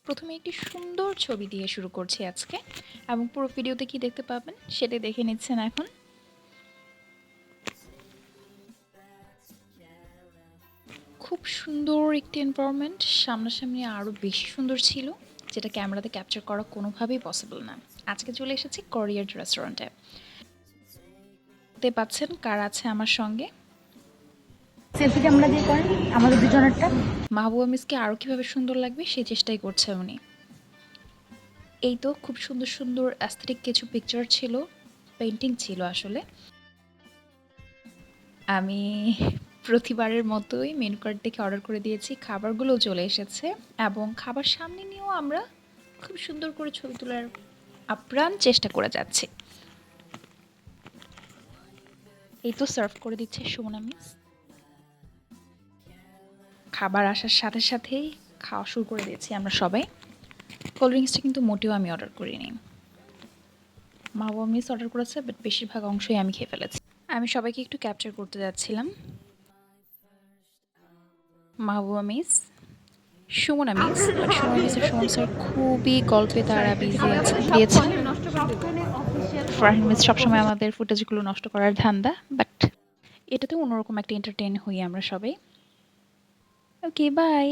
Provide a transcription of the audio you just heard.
প্রথমে একটি সুন্দর ছবি দিয়ে শুরু করছি আজকে, এবং পুরো ভিডিওতে কি দেখতে পাবেন সেটা দেখে নিচ্ছেন এখন। খুব সুন্দর একটি এনভায়রনমেন্ট, সামনাসামনি আরও বেশি সুন্দর ছিল, যেটা ক্যামেরাতে ক্যাপচার করা কোনোভাবেই পসিবল না। আজকে চলে এসেছি কোরিয়ার রেস্টুরেন্টে। দেখতে পাচ্ছেন কার আছে আমার সঙ্গে। সেলফি ক্যামেরা দিয়ে করেন আমাদের দুজনেরটা। মাহবুবা মিসকে আরও কীভাবে সুন্দর লাগবে সেই চেষ্টাই করছে উনি। এই তো খুব সুন্দর সুন্দর অ্যাস্থেটিক কিছু পিকচার ছিল, পেন্টিং ছিল আসলে। আমি প্রতিবারের মতোই মেনু কার্ড দেখে অর্ডার করে দিয়েছি, খাবারগুলোও চলে এসেছে এবং খাবার সামনে নিয়েও আমরা খুব সুন্দর করে ছবি তোলার আপ্রাণ চেষ্টা করে যাচ্ছি। এই তো সার্ভ করে দিচ্ছে সুমনা মিস। খাবার আসার সাথে সাথেই খাওয়া শুরু করে দিয়েছি আমরা সবাই। কোল্ড ড্রিঙ্কসটা কিন্তু মোটেও আমি অর্ডার করিনি, মাহবুবা মিস অর্ডার করেছে, বাট বেশিরভাগ অংশই আমি খেয়ে ফেলেছি। আমি সবাইকে একটু ক্যাপচার করতে যাচ্ছিলাম। Mahbuba miss, Sumona miss, but Sumona মিসের সুমন স্যার খুবই গল্পে তারা বিজি আছে দিয়েছেন। ফারহিন মিস সবসময় আমাদের ফুটেজগুলো নষ্ট করার ধান্দা, বাট এটাতে অন্যরকম একটা এন্টারটেইন হই আমরা সবাই। ওকে, বাই।